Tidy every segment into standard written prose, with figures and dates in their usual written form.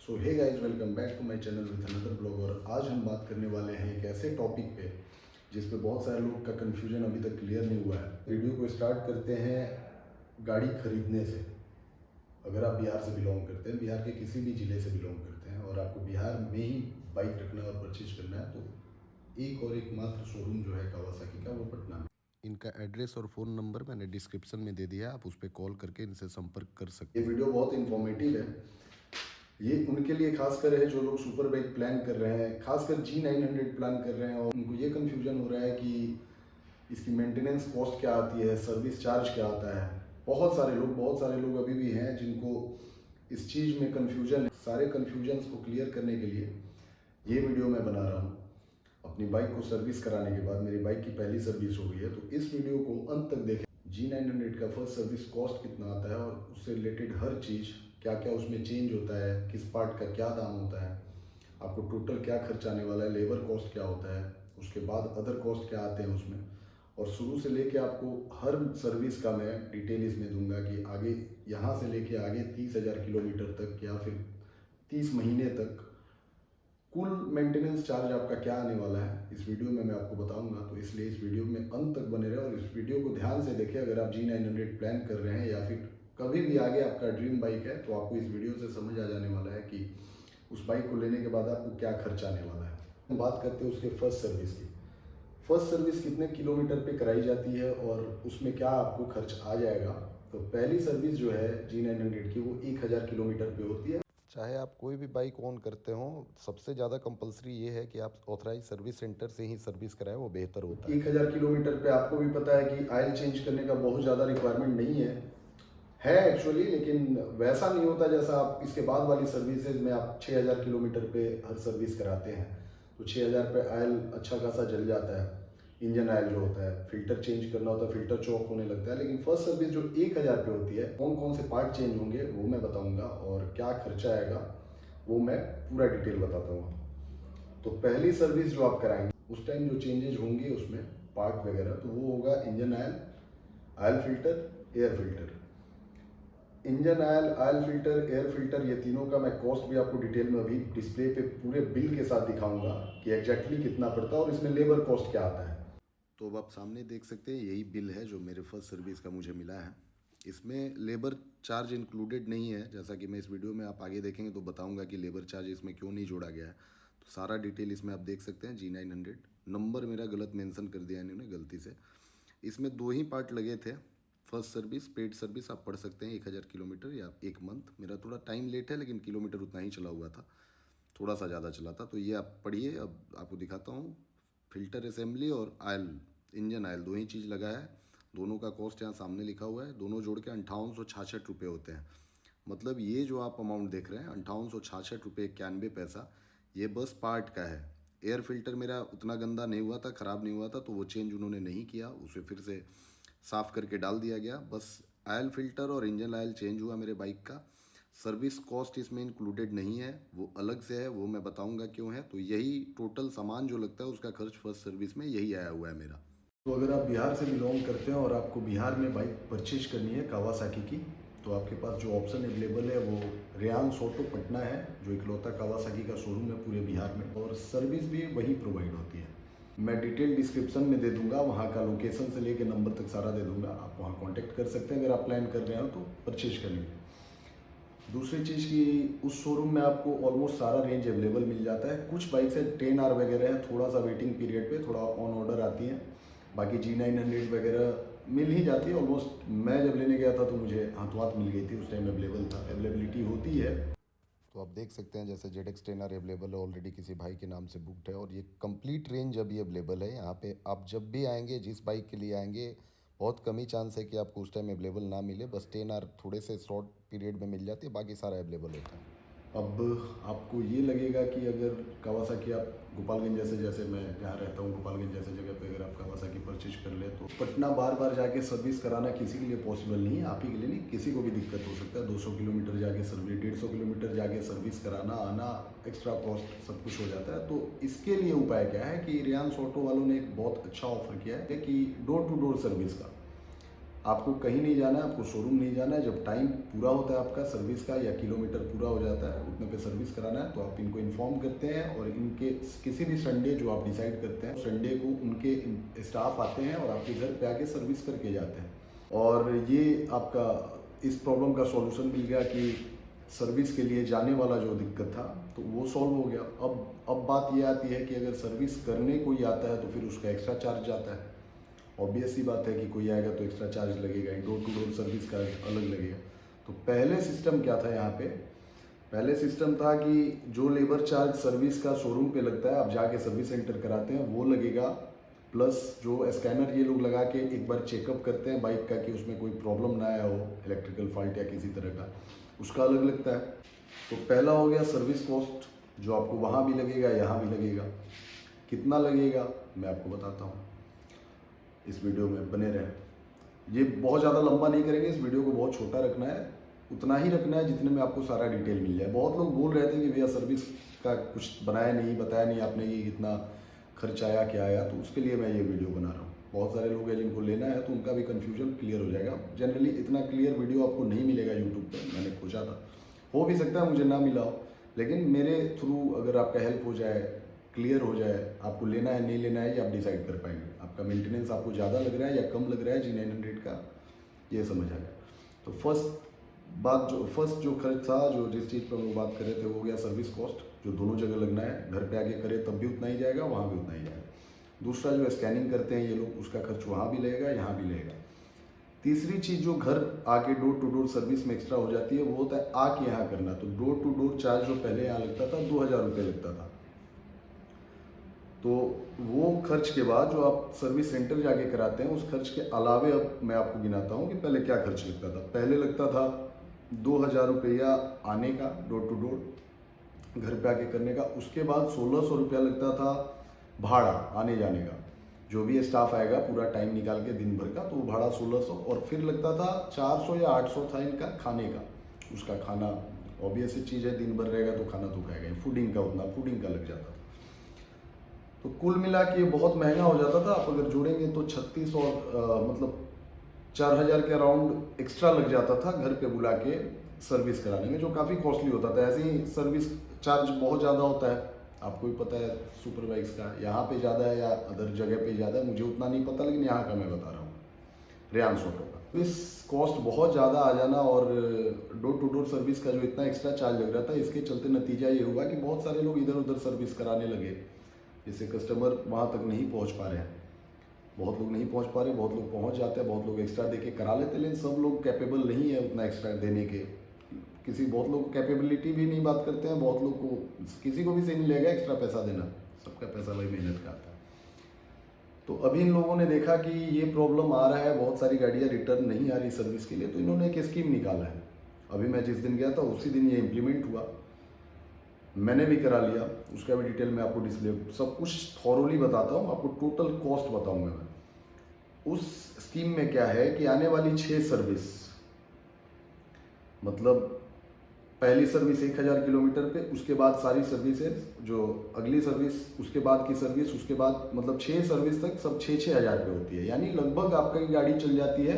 So hey guys, welcome back to my channel with another blog. और आज हम बात करने वाले हैं एक ऐसे टॉपिक पे जिस पे बहुत सारे लोग का कन्फ्यूजन अभी तक क्लियर नहीं हुआ है। वीडियो को स्टार्ट करते हैं गाड़ी खरीदने से। अगर आप बिहार से बिलोंग करते हैं, बिहार के किसी भी ज़िले से बिलोंग करते हैं और आपको बिहार में ही बाइक रखना और परचेज करना है, तो एक और एक मात्र शोरूम जो है कावासाकी का, वो पटना में। इनका एड्रेस और फ़ोन नंबर मैंने डिस्क्रिप्शन में दे दिया है, आप उस पर कॉल करके इनसे संपर्क कर सकते हैं। ये वीडियो बहुत इन्फॉर्मेटिव है। ये उनके लिए खासकर है जो लोग सुपर बाइक प्लान कर रहे हैं, खासकर G900 प्लान कर रहे हैं और उनको ये कन्फ्यूजन हो रहा है कि इसकी मेंटेनेंस कॉस्ट क्या आती है, सर्विस चार्ज क्या आता है। बहुत सारे लोग अभी भी हैं जिनको इस चीज़ में कन्फ्यूजन है। सारे कन्फ्यूजन्स को क्लियर करने के लिए ये वीडियो मैं बना रहा हूँ। अपनी बाइक को सर्विस कराने के बाद मेरी बाइक की पहली सर्विस हो गई है, तो इस वीडियो को अंत तक देखें। G900 का फर्स्ट सर्विस कॉस्ट कितना आता है और उससे रिलेटेड हर चीज़, क्या क्या उसमें चेंज होता है, किस पार्ट का क्या दाम होता है, आपको टोटल क्या खर्च आने वाला है, लेबर कॉस्ट क्या होता है, उसके बाद अदर कॉस्ट क्या आते हैं उसमें। और शुरू से लेके आपको हर सर्विस का मैं डिटेल इसमें दूंगा कि आगे यहाँ से लेके आगे 30,000 किलोमीटर तक या फिर 30 महीने तक कुल मेंटेनेंस चार्ज आपका क्या आने वाला है, इस वीडियो में मैं आपको बताऊंगा। तो इसलिए इस वीडियो में अंत तक बने रहे और इस वीडियो को ध्यान से देखें। अगर आप G900 प्लान कर रहे हैं या फिर कभी भी आगे आपका ड्रीम बाइक है, तो आपको इस वीडियो से समझ आ जाने वाला है कि उस बाइक को लेने के बाद आपको क्या खर्च आने वाला है। हम बात करते हैं उसके फर्स्ट सर्विस की। फर्स्ट सर्विस कितने किलोमीटर पे कराई जाती है और उसमें क्या आपको खर्च आ जाएगा। तो पहली सर्विस जो है G900 की, वो 1000 किलोमीटर पे होती है। चाहे आप कोई भी बाइक ओन करते हो, सबसे ज़्यादा कंपलसरी ये है कि आप ऑथराइज सर्विस सेंटर से ही सर्विस कराएं, वो बेहतर होता है। 1000 किलोमीटर पे आपको भी पता है कि ऑयल चेंज करने का बहुत ज़्यादा रिक्वायरमेंट नहीं है एक्चुअली, लेकिन वैसा नहीं होता जैसा आप इसके बाद वाली सर्विसेज में आप 6000 किलोमीटर पे हर सर्विस कराते हैं। तो 6000 पे ऑयल अच्छा खासा जल जाता है। इंजन ऑयल जो होता है, फिल्टर चेंज करना होता है, फिल्टर चौक होने लगता है। लेकिन फर्स्ट सर्विस जो 1000 पे होती है, कौन कौन से पार्ट चेंज होंगे वो मैं बताऊंगा और क्या खर्चा आएगा वो मैं पूरा डिटेल बताता हूँ। तो पहली सर्विस जो आप कराएंगे उस टाइम जो चेंजेज होंगे उसमें पार्ट वगैरह, तो वो होगा engine oil, oil filter, air filter. Engine oil, oil filter, air filter, ये तीनों का मैं कॉस्ट भी आपको डिटेल में अभी डिस्प्ले पे पूरे बिल के साथ दिखाऊंगा कि एग्जैक्टली कितना पड़ता है और इसमें लेबर कॉस्ट क्या आता है। तो अब आप सामने देख सकते हैं, यही बिल है जो मेरे फर्स्ट सर्विस का मुझे मिला है। इसमें लेबर चार्ज इंक्लूडेड नहीं है, जैसा कि मैं इस वीडियो में आप आगे देखेंगे तो बताऊंगा कि लेबर चार्ज इसमें क्यों नहीं जोड़ा गया है। तो सारा डिटेल इसमें आप देख सकते हैं। G900 नंबर मेरा गलत मेंशन कर दिया इन्होंने गलती से। इसमें दो ही पार्ट लगे थे। फर्स्ट सर्विस, पेड सर्विस आप पढ़ सकते हैं 1000 किलोमीटर या एक मंथ। मेरा थोड़ा टाइम लेट है लेकिन किलोमीटर उतना ही चला हुआ था, थोड़ा सा ज़्यादा चला था। तो ये आप पढ़िए। अब आपको दिखाता हूँ। फिल्टर असेंबली और ऑयल, इंजन ऑयल, दो ही चीज़ लगा है। दोनों का कॉस्ट यहाँ सामने लिखा हुआ है। दोनों जोड़ के 5866 होते हैं। मतलब ये जो आप अमाउंट देख रहे हैं 5866 ये बस पार्ट का है। एयर फिल्टर मेरा उतना गंदा नहीं हुआ था, ख़राब नहीं हुआ था, तो वो चेंज उन्होंने नहीं किया, उसे फिर से साफ़ करके डाल दिया गया। बस ऑयल फिल्टर और इंजन ऑयल चेंज हुआ मेरे बाइक का। सर्विस कॉस्ट इसमें इंक्लूडेड नहीं है, वो अलग से है, वो मैं बताऊंगा क्यों है। तो यही टोटल सामान जो लगता है उसका खर्च फर्स्ट सर्विस में यही आया हुआ है मेरा। तो अगर आप बिहार से बिलोंग करते हैं और आपको बिहार में बाइक परचेज करनी है कावासाकी की, तो आपके पास जो ऑप्शन अवेलेबल है वो रेयांश ऑटो पटना है, जो इकलौता कावासाकी का शोरूम है पूरे बिहार में, और सर्विस भी वही प्रोवाइड होती है। मैं डिटेल डिस्क्रिप्शन में दे दूंगा, वहाँ का लोकेशन से लेके नंबर तक सारा दे दूंगा। आप वहाँ कांटेक्ट कर सकते हैं अगर आप प्लान कर रहे हो तो परचेज करने की। दूसरी चीज़ की, उस शोरूम में आपको ऑलमोस्ट सारा रेंज अवेलेबल मिल जाता है। कुछ बाइक्स है 10R वगैरह है, थोड़ा सा वेटिंग पीरियड पे थोड़ा ऑन ऑर्डर आती है। बाकी G900 वगैरह मिल ही जाती है ऑलमोस्ट। मैं जब लेने गया था तो मुझे हाथों हाथ मिल गई थी, उस टाइम अवेलेबल था, अवेलेबिलिटी होती है। तो आप देख सकते हैं जैसे ZX 10R अवेलेबल है, ऑलरेडी किसी भाई के नाम से बुकड है और ये कंप्लीट रेंज अभी अवेलेबल है यहाँ पे। आप जब भी आएंगे, जिस बाइक के लिए आएंगे, बहुत कम ही चांस है कि आपको उस टाइम अवेलेबल ना मिले। बस 10R थोड़े से शॉर्ट पीरियड में मिल जाती है, बाकी सारा अवेलेबल होता है। अब आपको ये लगेगा कि अगर कावासाकी आप गोपालगंज जैसे मैं जहाँ रहता हूँ, गोपालगंज जैसे जगह पे अगर आप कावासाकी परचेज कर ले तो पटना बार बार जाके सर्विस कराना किसी के लिए पॉसिबल नहीं है। आप ही के लिए नहीं, किसी को भी दिक्कत हो सकता है। 200 किलोमीटर जाके सर्विस, 150 किलोमीटर जाके सर्विस कराना, आना, एक्स्ट्रा कॉस्ट सब कुछ हो जाता है। तो इसके लिए उपाय क्या है कि रेयांश ऑटो वालों ने एक बहुत अच्छा ऑफर किया है कि डोर टू डोर सर्विस का। आपको कहीं नहीं जाना है, आपको शोरूम नहीं जाना है। जब टाइम पूरा होता है आपका सर्विस का या किलोमीटर पूरा हो जाता है उतने पे सर्विस कराना है तो आप इनको इन्फॉर्म करते हैं और इनके किसी भी संडे जो आप डिसाइड करते हैं संडे को उनके स्टाफ आते हैं और आपके घर पे आके सर्विस करके जाते हैं। और ये आपका इस प्रॉब्लम का सॉल्यूशन मिल गया कि सर्विस के लिए जाने वाला जो दिक्कत था तो वो सॉल्व हो गया। अब बात ये आती है कि अगर सर्विस करने कोई आता है तो फिर उसका एक्स्ट्रा चार्ज आता है। ऑब्वियस सी बात है कि कोई आएगा तो एक्स्ट्रा चार्ज लगेगा, डोर टू डोर सर्विस का अलग लगेगा। तो पहले सिस्टम क्या था यहाँ पे, पहले सिस्टम था कि जो लेबर चार्ज सर्विस का शोरूम पे लगता है आप जाके सर्विस सेंटर कराते हैं वो लगेगा, प्लस जो स्कैनर ये लोग लगा के एक बार चेकअप करते हैं बाइक का कि उसमें कोई प्रॉब्लम ना आया हो, इलेक्ट्रिकल फॉल्ट या किसी तरह का, उसका अलग लगता है। तो पहला हो गया सर्विस कॉस्ट जो आपको वहाँ भी लगेगा यहाँ भी लगेगा। कितना लगेगा मैं आपको बताता हूँ, इस वीडियो में बने रहें। ये बहुत ज़्यादा लंबा नहीं करेंगे, इस वीडियो को बहुत छोटा रखना है, उतना ही रखना है जितने में आपको सारा डिटेल मिल जाए। बहुत लोग बोल रहे थे कि भैया सर्विस का कुछ बनाया नहीं, बताया नहीं आपने कि कितना खर्च आया क्या आया, तो उसके लिए मैं ये वीडियो बना रहा हूँ। बहुत सारे लोग हैं जिनको लेना है तो उनका भी कन्फ्यूजन क्लियर हो जाएगा। जनरली इतना क्लियर वीडियो आपको नहीं मिलेगा यूट्यूब पर, मैंने खोजा था, हो भी सकता है मुझे ना मिला हो, लेकिन मेरे थ्रू अगर आपका हेल्प हो जाए, क्लियर हो जाए, आपको लेना है नहीं लेना है ये आप डिसाइड कर पाएंगे। आपका मेंटेनेंस आपको ज़्यादा लग रहा है या कम लग रहा है G900 का, ये समझ आ गया। तो फर्स्ट जो खर्च था, जो जिस चीज़ पर हम लोग बात कर रहे थे, वो हो गया सर्विस कॉस्ट, जो दोनों जगह लगना है। घर पे आके करे तब भी उतना ही जाएगा, वहाँ भी उतना ही जाएगा। दूसरा जो स्कैनिंग करते हैं ये लोग, उसका खर्च वहाँ भी लगेगा यहाँ भी लगेगा। तीसरी चीज़ जो घर आके डोर टू डोर सर्विस में एक्स्ट्रा हो जाती है वो होता है आके यहाँ करना। तो डोर टू डोर चार्ज जो पहले यहाँ लगता था 2000 रुपये लगता था, तो वो खर्च के बाद जो आप सर्विस सेंटर जाके कराते हैं उस खर्च के अलावे अब मैं आपको गिनाता हूँ कि पहले क्या खर्च लगता था। पहले लगता था 2000 रुपया आने का डोर टू डोर घर पे आके करने का। उसके बाद 1600 रुपया लगता था भाड़ा आने जाने का, जो भी स्टाफ आएगा पूरा टाइम निकाल के दिन भर का, तो वो भाड़ा 1600। और फिर लगता था 400 या 800 था इनका खाने का। उसका खाना ऑब्वियस चीज़ है, दिन भर रहेगा तो खाना तो खाएगा, फूडिंग का उतना फूडिंग का लग जाता था। तो कुल मिला के बहुत महंगा हो जाता था। आप अगर जोड़ेंगे तो 36 और मतलब 4000 के अराउंड एक्स्ट्रा लग जाता था घर पे बुला के सर्विस कराने में, जो काफ़ी कॉस्टली होता था। ऐसे ही सर्विस चार्ज बहुत ज़्यादा होता है, आपको भी पता है सुपर बाइक्स का, यहाँ पे ज़्यादा है या अदर जगह पे ज़्यादा है मुझे उतना नहीं पता, लेकिन यहाँ का मैं बता रहा हूँ रियांस ऑटो का। इस कॉस्ट बहुत ज़्यादा आ जाना और डोर टू डोर सर्विस का जो इतना एक्स्ट्रा चार्ज लग रहा था, इसके चलते नतीजा ये हुआ कि बहुत सारे लोग इधर उधर सर्विस कराने लगे, जिससे कस्टमर वहाँ तक नहीं पहुँच पा रहे हैं। बहुत लोग नहीं पहुँच पा रहे, बहुत लोग पहुँच जाते हैं, बहुत लोग एक्स्ट्रा दे के करा लेते, लेकिन सब लोग कैपेबल नहीं है उतना एक्स्ट्रा देने के। बहुत लोग कैपेबिलिटी भी नहीं बात करते हैं, बहुत लोग को किसी को भी सही नहीं लगेगा एक्स्ट्रा पैसा देना, सबका पैसा वही मेहनत का आता है। तो अभी इन लोगों ने देखा कि ये प्रॉब्लम आ रहा है, बहुत सारी गाड़ियाँ रिटर्न नहीं आ रही सर्विस के लिए, तो इन्होंने एक स्कीम निकाला है। अभी मैं जिस दिन गया था उसी दिन ये इम्प्लीमेंट हुआ, मैंने भी करा लिया। उसका भी डिटेल मैं आपको डिस्प्ले सब कुछ थॉरोली बताता हूँ, आपको टोटल कॉस्ट बताऊँगा मैं। उस स्कीम में क्या है कि आने वाली 6 सर्विस, मतलब पहली सर्विस 1000 किलोमीटर पे, उसके बाद सारी सर्विसेज, जो अगली सर्विस, उसके बाद की सर्विस, उसके बाद मतलब 6 सर्विस तक सब 6-6 हज़ार पे होती है। यानी लगभग आपका गाड़ी चल जाती है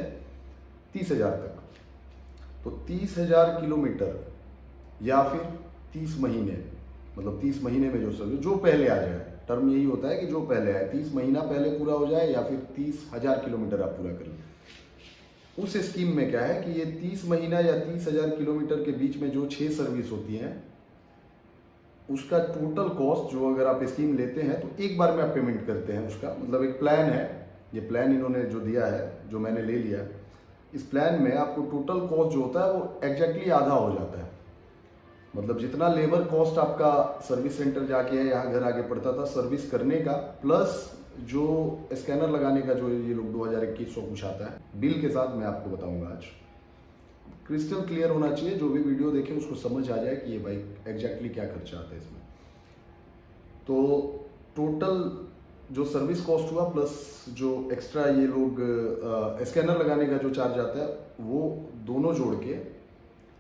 30,000 तक। तो 30,000 किलोमीटर या फिर 30 महीने, मतलब 30 महीने में जो सर्विस जो पहले आ जाए, टर्म यही होता है कि जो पहले आए, 30 महीना पहले पूरा हो जाए या फिर 30,000 किलोमीटर आप पूरा कर लें। उस स्कीम में क्या है कि ये 30 महीना या 30,000 किलोमीटर के बीच में जो 6 सर्विस होती हैं, उसका टोटल कॉस्ट जो अगर आप स्कीम लेते हैं तो एक बार में आप पेमेंट करते हैं उसका, मतलब एक प्लान है, ये प्लान इन्होंने जो दिया है, जो मैंने ले लिया, इस प्लान में आपको टोटल कॉस्ट जो होता है वो एग्जैक्टली आधा हो जाता है। मतलब जितना लेबर कॉस्ट आपका सर्विस सेंटर जाके है, यहाँ घर आके पड़ता था सर्विस करने का, प्लस जो स्कैनर लगाने का जो ये लोग 2100 कुछ आता है बिल के साथ, मैं आपको बताऊंगा आज। क्रिस्टल क्लियर होना चाहिए, जो भी वीडियो देखे उसको समझ आ जाए कि ये बाइक एग्जैक्टली क्या खर्चा आता है इसमें। तो टोटल जो सर्विस कॉस्ट हुआ प्लस जो एक्स्ट्रा ये लोग स्कैनर लगाने का जो चार्ज आता है, वो दोनों जोड़ के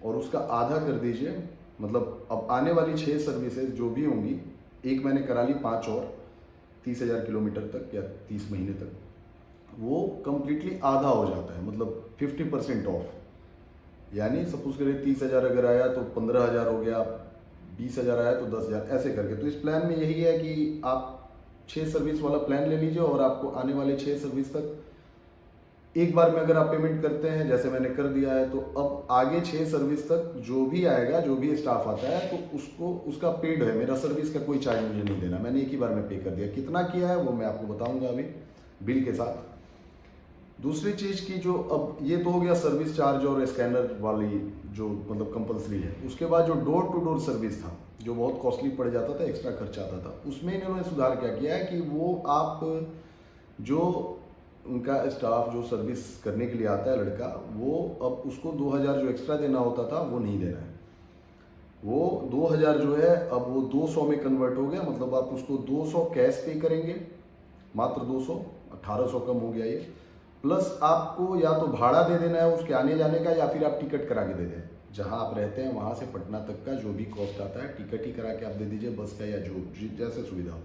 और उसका आधा कर दीजिए। मतलब अब आने वाली 6 सर्विसेज जो भी होंगी, एक मैंने करा ली 5 और 30,000 किलोमीटर तक या 30 महीने तक, वो कम्प्लीटली आधा हो जाता है, मतलब 50% ऑफ। यानी सपोज करिए 30,000 अगर आया तो 15,000 हो गया, 20,000 आया तो 10,000, ऐसे करके। तो इस प्लान में यही है कि आप 6 सर्विस वाला प्लान ले लीजिए और आपको आने वाले 6 सर्विस तक एक बार में अगर आप पेमेंट करते हैं, जैसे मैंने कर दिया है, तो अब आगे 6 सर्विस तक जो भी आएगा, जो भी स्टाफ आता है, तो उसको उसका पेड है। मेरा सर्विस का कोई चार्ज मुझे नहीं देना, मैंने एक ही बार में पे कर दिया। कितना किया है वो मैं आपको बताऊंगा अभी बिल के साथ। दूसरी चीज़ की जो, अब ये तो हो गया सर्विस चार्ज और स्कैनर वाली जो मतलब कंपलसरी है। उसके बाद जो डोर टू डोर सर्विस था, जो बहुत कॉस्टली पड़ जाता था, एक्स्ट्रा खर्चा आता था, उसमें इन्होंने सुधार क्या किया है कि वो आप जो उनका स्टाफ जो सर्विस करने के लिए आता है लड़का, वो अब उसको 2,000 जो एक्स्ट्रा देना होता था वो नहीं देना है। वो 2,000 जो है अब वो 200 में कन्वर्ट हो गया, मतलब आप उसको 200 कैश पे करेंगे, मात्र 200, 1,800 कम हो गया ये। प्लस आपको या तो भाड़ा दे देना है उसके आने जाने का, या फिर आप टिकट करा के दे दें। जहां आप रहते हैं वहां से पटना तक का जो भी कॉस्ट आता है, टिकट ही करा के आप दे दीजिए, बस का या जो जैसे सुविधा हो।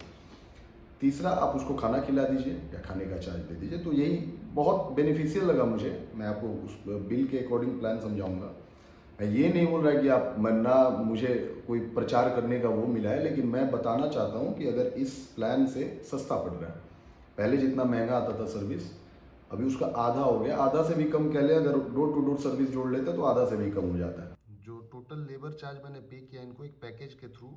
तीसरा, आप उसको खाना खिला दीजिए या खाने का चार्ज दे दीजिए। तो यही बहुत बेनिफिशियल लगा मुझे। मैं आपको उस बिल के अकॉर्डिंग प्लान समझाऊंगा। मैं ये नहीं बोल रहा कि आप मरना, मुझे कोई प्रचार करने का वो मिला है, लेकिन मैं बताना चाहता हूँ कि अगर इस प्लान से सस्ता पड़ रहा है, पहले जितना महंगा आता था सर्विस, अभी उसका आधा हो गया, आधा से भी कम कह ले। अगर डोर टू डोर सर्विस जोड़ लेते तो आधा से भी कम हो जाता है। जो टोटल लेबर चार्ज मैंने पे किया इनको एक पैकेज के थ्रू,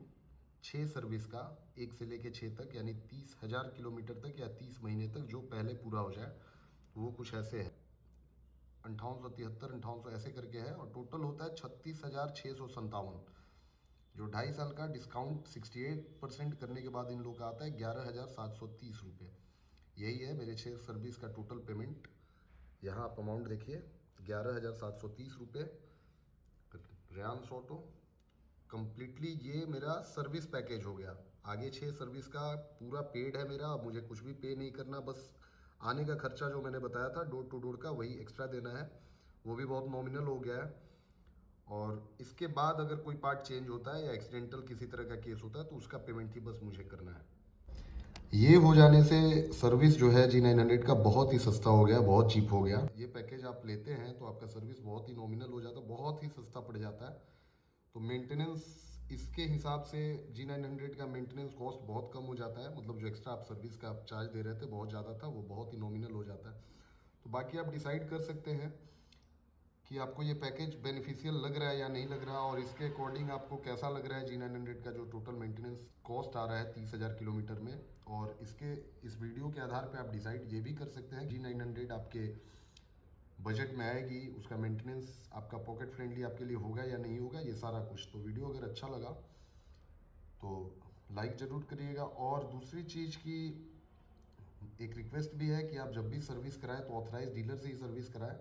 6 सर्विस का, 1 से लेके 6 तक, यानी 30,000 किलोमीटर तक या 30 महीने तक जो पहले पूरा हो जाए, वो कुछ ऐसे है। 5873, 5800 ऐसे करके है, और टोटल होता है 36,657। जो 2.5 साल का डिस्काउंट 68% करने के बाद इन लोग का आता है 11,730 रुपये। यही है मेरे 6 सर्विस का टोटल पेमेंट। यहाँ आप अमाउंट देखिए, 11,730 रुपये। रेयांस ऑटो कंप्लीटली ये मेरा सर्विस पैकेज हो गया। आगे 6 सर्विस का पूरा पेड है मेरा, अब मुझे कुछ भी पे नहीं करना, बस आने का खर्चा जो मैंने बताया था डोर टू डोर का, वही एक्स्ट्रा देना है। वो भी बहुत नॉमिनल हो गया है। और इसके बाद अगर कोई पार्ट चेंज होता है या एक्सीडेंटल किसी तरह का केस होता है, तो उसका पेमेंट ही बस मुझे करना है। ये हो जाने से सर्विस जो है G900 का बहुत ही सस्ता हो गया, बहुत चीप हो गया। ये पैकेज आप लेते हैं तो आपका सर्विस बहुत ही नॉमिनल हो जाता है, बहुत ही सस्ता पड़ जाता है। तो मेंटेनेंस इसके हिसाब से G900 का मेंटेनेंस कॉस्ट बहुत कम हो जाता है, मतलब जो एक्स्ट्रा आप सर्विस का चार्ज दे रहे थे बहुत ज़्यादा था, वो बहुत ही नॉमिनल हो जाता है। तो बाकी आप डिसाइड कर सकते हैं कि आपको ये पैकेज बेनिफिशियल लग रहा है या नहीं लग रहा, और इसके अकॉर्डिंग आपको कैसा लग रहा है G900 का जो टोटल मेंटेनेंस कॉस्ट आ रहा है 30,000 किलोमीटर में। और इस वीडियो के आधार पे आप डिसाइड ये भी कर सकते हैं G900 आपके बजट में आएगी, उसका मेंटेनेंस आपका पॉकेट फ्रेंडली आपके लिए होगा या नहीं होगा, ये सारा कुछ। तो वीडियो अगर अच्छा लगा तो लाइक ज़रूर करिएगा। और दूसरी चीज़ की एक रिक्वेस्ट भी है कि आप जब भी सर्विस कराएं तो ऑथराइज डीलर से ही सर्विस कराएं,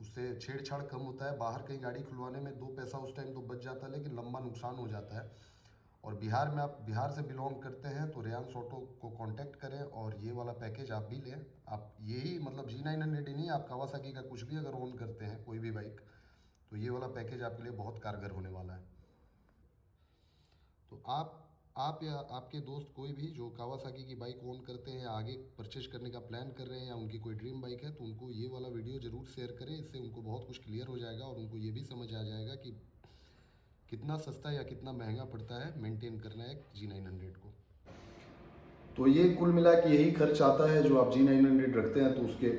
उससे छेड़छाड़ कम होता है। बाहर कहीं गाड़ी खुलवाने में 2 पैसा उस टाइम तो बच जाता है, लेकिन लंबा नुकसान हो जाता है। और बिहार में, आप बिहार से बिलोंग करते हैं तो रेयांस ऑटो को कांटेक्ट करें और ये वाला पैकेज आप भी लें। आप यही मतलब G900 ही नहीं, आप कावासाकी का कुछ भी अगर ओन करते हैं, कोई भी बाइक, तो ये वाला पैकेज आपके लिए बहुत कारगर होने वाला है। तो आप या आपके दोस्त कोई भी जो कावासाकी की बाइक ओन करते हैं या आगे परचेज करने का प्लान कर रहे हैं, या उनकी कोई ड्रीम बाइक है, तो उनको ये वाला वीडियो ज़रूर शेयर करें। इससे उनको बहुत कुछ क्लियर हो जाएगा और उनको ये भी समझ आ जाएगा कि कितना सस्ता या कितना महंगा पड़ता है मेंटेन करना है G900 को। तो ये कुल मिला के यही खर्च आता है जो आप G900 रखते हैं, तो उसके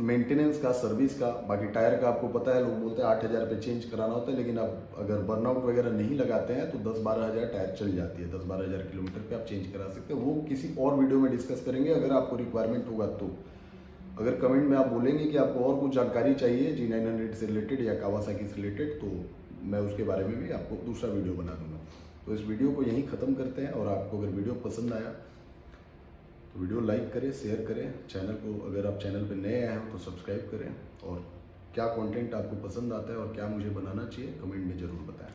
मेंटेनेंस का, सर्विस का। बाकी टायर का आपको पता है, लोग बोलते हैं 8,000 रुपये चेंज कराना होता है, लेकिन आप अगर बर्नआउट वगैरह नहीं लगाते हैं तो 10-12 हज़ार टायर चल जाती है। 10-12 हज़ार किलोमीटर पे आप चेंज करा सकते हैं। वो किसी और वीडियो में डिस्कस करेंगे अगर आपको रिक्वायरमेंट होगा तो। अगर कमेंट में आप बोलेंगे कि आपको और कुछ जानकारी चाहिए G900 से रिलेटेड या कावासाकी से रिलेटेड, तो मैं उसके बारे में भी आपको दूसरा वीडियो बना दूंगा। तो इस वीडियो को यहीं ख़त्म करते हैं। और आपको अगर वीडियो पसंद आया तो वीडियो लाइक करें, शेयर करें। चैनल को, अगर आप चैनल पर नए आए हो तो सब्सक्राइब करें। और क्या कंटेंट आपको पसंद आता है और क्या मुझे बनाना चाहिए, कमेंट में ज़रूर बताएं।